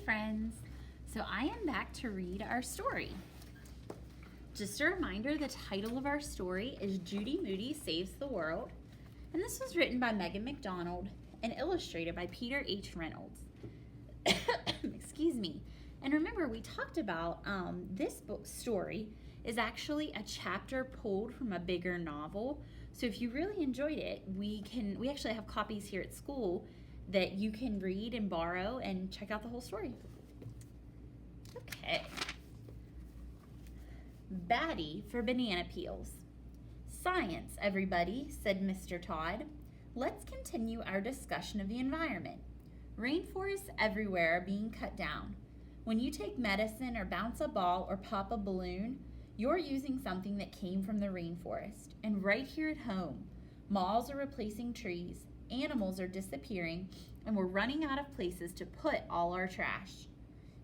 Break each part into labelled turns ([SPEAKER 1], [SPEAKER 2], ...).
[SPEAKER 1] friends. So I am back to read our story. Just a reminder, the title of our story is Judy Moody Saves the World. And this was written by Megan McDonald and illustrated by Peter H. Reynolds. Excuse me. And remember, we talked about this book story is actually a chapter pulled from a bigger novel. So if you really enjoyed it, we actually have copies here at school that you can read and borrow and check out the whole story. Okay. Batty for banana peels. Science, everybody, said Mr. Todd. Let's continue our discussion of the environment. Rainforests everywhere are being cut down. When you take medicine or bounce a ball or pop a balloon, you're using something that came from the rainforest. And right here at home, malls are replacing trees, animals are disappearing, and we're running out of places to put all our trash.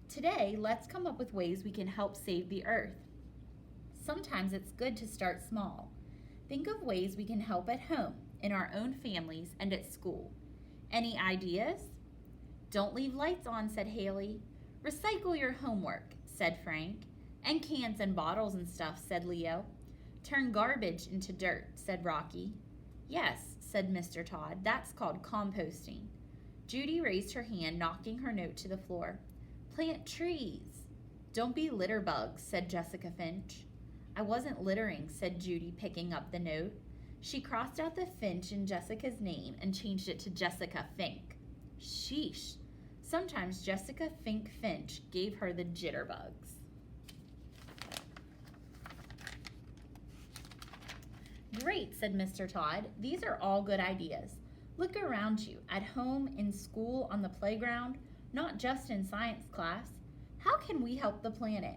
[SPEAKER 1] Today, let's come up with ways we can help save the earth. Sometimes it's good to start small. Think of ways we can help at home, in our own families, and at school. Any ideas? Don't leave lights on, said Haley. Recycle your homework, said Frank. And cans and bottles and stuff, said Leo. Turn garbage into dirt, said Rocky. Yes, said Mr. Todd, that's called composting. Judy raised her hand, knocking her note to the floor. Plant trees. Don't be litter bugs, said Jessica Finch. I wasn't littering, said Judy, picking up the note. She crossed out the Finch in Jessica's name and changed it to Jessica Fink. Sheesh. Sometimes Jessica Fink Finch gave her the jitterbugs. Great, said Mr. Todd. These are all good ideas. Look around you, at home, in school, on the playground, not just in science class. How can we help the planet?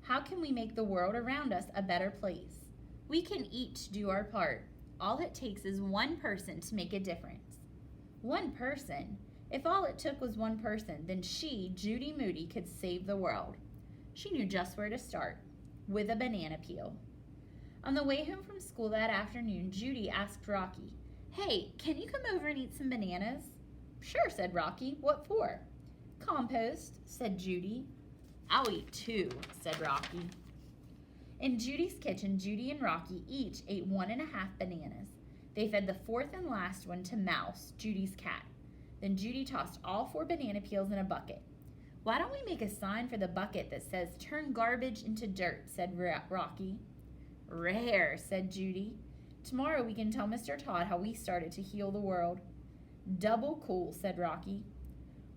[SPEAKER 1] How can we make the world around us a better place? We can each do our part. All it takes is one person to make a difference. One person? If all it took was one person, then she, Judy Moody, could save the world. She knew just where to start, with a banana peel. On the way home from school that afternoon, Judy asked Rocky, Hey, can you come over and eat some bananas? Sure, said Rocky. What for? Compost, said Judy. I'll eat too, said Rocky. In Judy's kitchen, Judy and Rocky each ate 1.5 bananas. They fed the fourth and last one to Mouse, Judy's cat. Then Judy tossed all 4 banana peels in a bucket. Why don't we make a sign for the bucket that says, Turn garbage into dirt, said Rocky. Rare, said Judy. Tomorrow we can tell Mr. Todd how we started to heal the world. Double cool, said Rocky.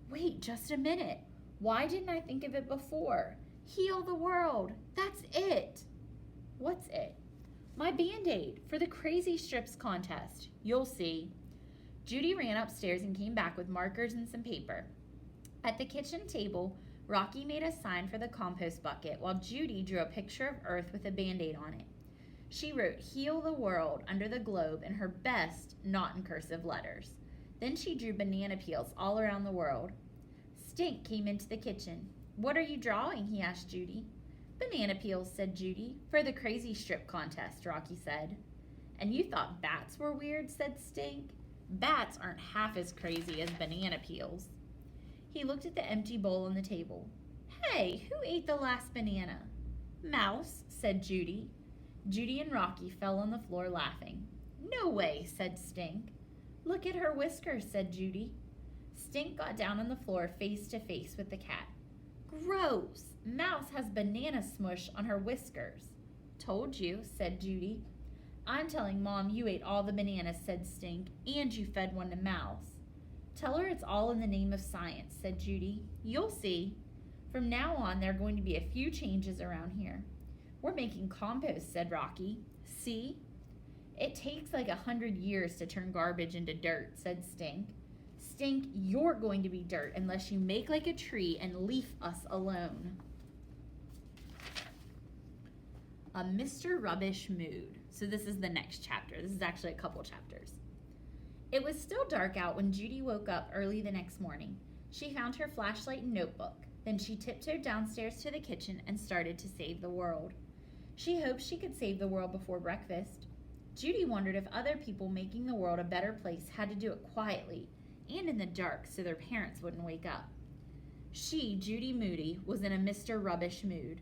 [SPEAKER 1] Wait just a minute. Why didn't I think of it before? Heal the world. That's it. What's it? My Band-Aid for the Crazy Strips contest. You'll see. Judy ran upstairs and came back with markers and some paper. At the kitchen table, Rocky made a sign for the compost bucket while Judy drew a picture of Earth with a Band-Aid on it. She wrote Heal the World under the globe in her best, not in cursive letters. Then she drew banana peels all around the world. Stink came into the kitchen. What are you drawing? He asked Judy. Banana peels, said Judy. For the Crazy Strip contest, Rocky said. And you thought bats were weird, said Stink. Bats aren't half as crazy as banana peels. He looked at the empty bowl on the table. Hey, who ate the last banana? Mouse, said Judy. Judy and Rocky fell on the floor laughing. No way, said Stink. Look at her whiskers, said Judy. Stink got down on the floor face to face with the cat. Gross! Mouse has banana smush on her whiskers. Told you, said Judy. I'm telling Mom you ate all the bananas, said Stink, and you fed one to Mouse. Tell her it's all in the name of science, said Judy. You'll see. From now on, there are going to be a few changes around here. We're making compost, said Rocky. See? It takes like 100 years to turn garbage into dirt, said Stink. Stink, you're going to be dirt unless you make like a tree and leave us alone. A Mr. Rubbish mood. So this is the next chapter. This is actually a couple chapters. It was still dark out when Judy woke up early the next morning. She found her flashlight and notebook. Then she tiptoed downstairs to the kitchen and started to save the world. She hoped she could save the world before breakfast. Judy wondered if other people making the world a better place had to do it quietly and in the dark so their parents wouldn't wake up. She, Judy Moody, was in a Mr. Rubbish mood.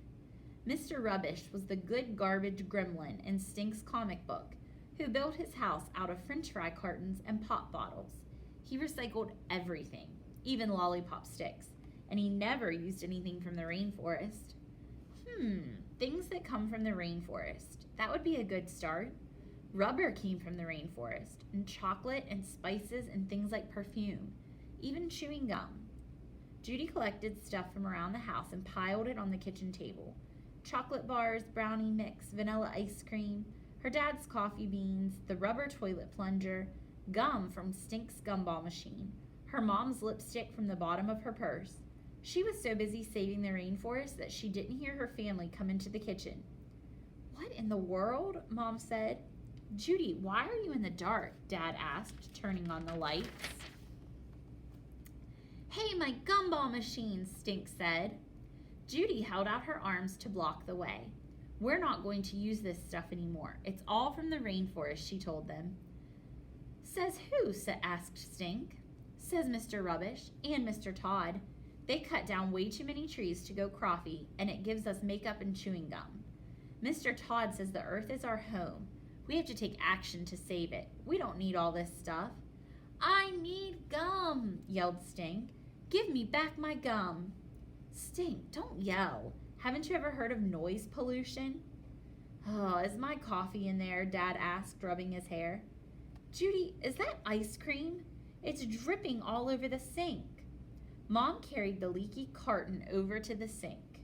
[SPEAKER 1] Mr. Rubbish was the good garbage gremlin in Stink's comic book, who built his house out of french fry cartons and pop bottles. He recycled everything, even lollipop sticks, and he never used anything from the rainforest. Things that come from the rainforest. That would be a good start. Rubber came from the rainforest, and chocolate and spices and things like perfume, even chewing gum. Judy collected stuff from around the house and piled it on the kitchen table. Chocolate bars, brownie mix, vanilla ice cream, her dad's coffee beans, the rubber toilet plunger, gum from Stink's gumball machine, her mom's lipstick from the bottom of her purse. She was so busy saving the rainforest that she didn't hear her family come into the kitchen. "What in the world?" Mom said. "Judy, why are you in the dark?" Dad asked, turning on the lights. "Hey, my gumball machine," Stink said. Judy held out her arms to block the way. "We're not going to use this stuff anymore. It's all from the rainforest," she told them. "Says who?" asked Stink. "Says Mr. Rubbish and Mr. Todd. They cut down way too many trees to go coffee, and it gives us makeup and chewing gum. Mr. Todd says the earth is our home. We have to take action to save it. We don't need all this stuff." "I need gum," yelled Stink. "Give me back my gum." "Stink, don't yell. Haven't you ever heard of noise pollution?" "Oh, is my coffee in there?" Dad asked, rubbing his hair. "Judy, is that ice cream? It's dripping all over the sink." Mom carried the leaky carton over to the sink.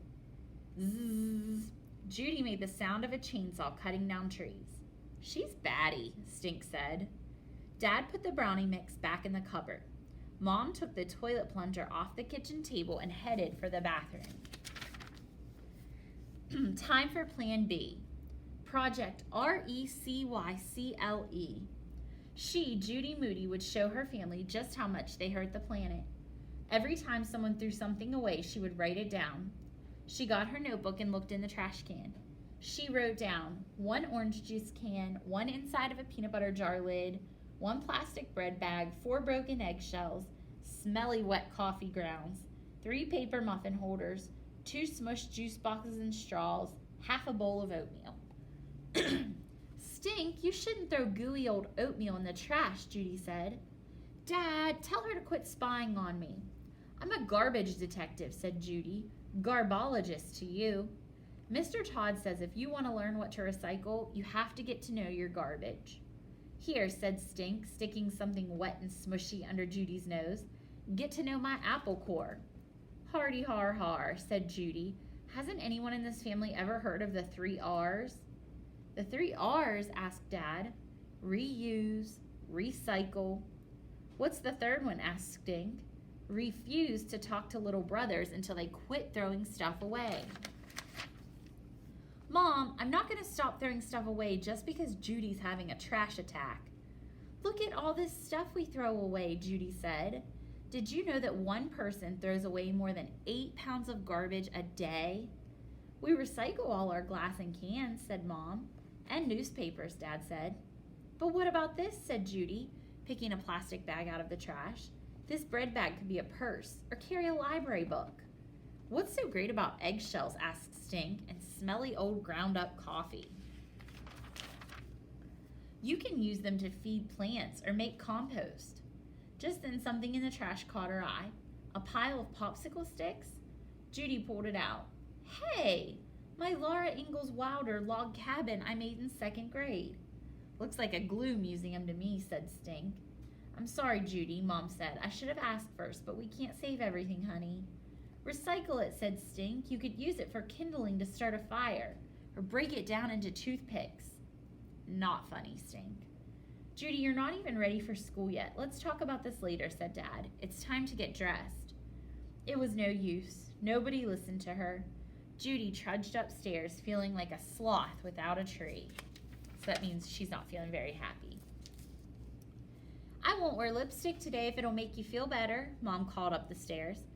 [SPEAKER 1] Zzz. Judy made the sound of a chainsaw cutting down trees. "She's batty," Stink said. Dad put the brownie mix back in the cupboard. Mom took the toilet plunger off the kitchen table and headed for the bathroom. Time for Plan B. Project RECYCLE. She, Judy Moody, would show her family just how much they hurt the planet. Every time someone threw something away, she would write it down. She got her notebook and looked in the trash can. She wrote down 1 orange juice can, 1 inside of a peanut butter jar lid, 1 plastic bread bag, 4 broken eggshells, smelly wet coffee grounds, 3 paper muffin holders, 2 smushed juice boxes and straws, half a bowl of oatmeal. "Stink, you shouldn't throw gooey old oatmeal in the trash," Judy said. "Dad, tell her to quit spying on me." "I'm a garbage detective," said Judy. "Garbologist to you. Mr. Todd says if you want to learn what to recycle, you have to get to know your garbage." "Here," said Stink, sticking something wet and smushy under Judy's nose. "Get to know my apple core." "Hardy har har," said Judy. "Hasn't anyone in this family ever heard of the 3 R's? "The 3 R's?" asked Dad. "Reuse, recycle." "What's the 3rd one?" asked Stink. "Refuse to talk to little brothers until they quit throwing stuff away." "Mom, I'm not going to stop throwing stuff away just because Judy's having a trash attack." "Look at all this stuff we throw away," Judy said. "Did you know that one person throws away more than 8 pounds of garbage a day?" "We recycle all our glass and cans," said Mom. "And newspapers," Dad said. "But what about this?" said Judy, picking a plastic bag out of the trash. "This bread bag could be a purse or carry a library book." "What's so great about eggshells?" asked Stink, "and smelly old ground up coffee?" "You can use them to feed plants or make compost." Just then something in the trash caught her eye. A pile of popsicle sticks? Judy pulled it out. "Hey, my Laura Ingalls Wilder log cabin I made in 2nd grade." "Looks like a glue museum to me," said Stink. "I'm sorry, Judy," Mom said. "I should have asked first, but we can't save everything, honey." "Recycle it," said Stink. "You could use it for kindling to start a fire, or break it down into toothpicks." "Not funny, Stink." "Judy, you're not even ready for school yet. Let's talk about this later," said Dad. "It's time to get dressed." It was no use. Nobody listened to her. Judy trudged upstairs, feeling like a sloth without a tree. So that means she's not feeling very happy. "I won't wear lipstick today if it'll make you feel better," Mom called up the stairs.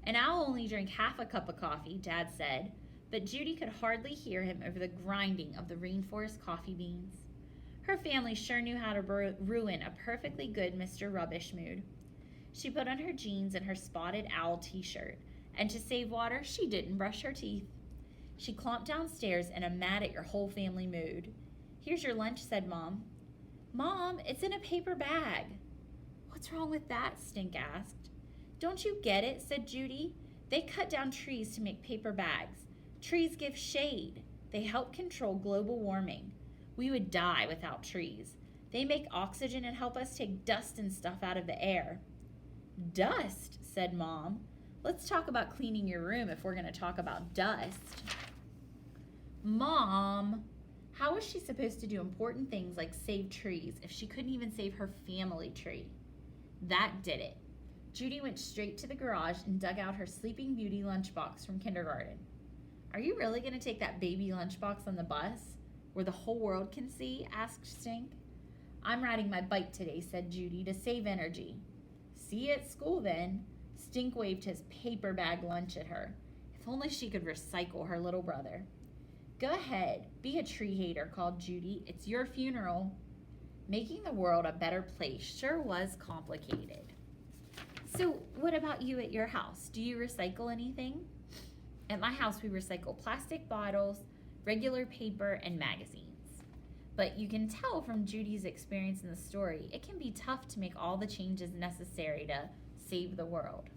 [SPEAKER 1] "And I'll only drink half a cup of coffee," Dad said. But Judy could hardly hear him over the grinding of the rainforest coffee beans. Her family sure knew how to ruin a perfectly good Mr. Rubbish mood. She put on her jeans and her spotted owl t-shirt And to save water, she didn't brush her teeth. She clomped downstairs in a mad at your whole family mood. Here's your lunch, said Mom. Mom, it's in a paper bag. What's wrong with that? Stink asked. Don't you get it? Said Judy. They cut down trees to make paper bags. Trees give shade. They help control global warming. We would die without trees. They make oxygen and help us take dust and stuff out of the air. Dust, said Mom. Let's talk about cleaning your room if we're going to talk about dust. Mom, how was she supposed to do important things like save trees if she couldn't even save her family tree? That did it. Judy went straight to the garage and dug out her Sleeping Beauty lunchbox from kindergarten. Are you really going to take that baby lunchbox on the bus, where the whole world can see? Asked Stink. I'm riding my bike today, said Judy, to save energy. See you at school then. Stink waved his paper bag lunch at her. If only she could recycle her little brother. Go ahead, be a tree hater, called Judy. It's your funeral. Making the world a better place sure was complicated. So what about you at your house? Do you recycle anything? At my house, we recycle plastic bottles, regular paper, and magazines. But you can tell from Judy's experience in the story, it can be tough to make all the changes necessary to save the world.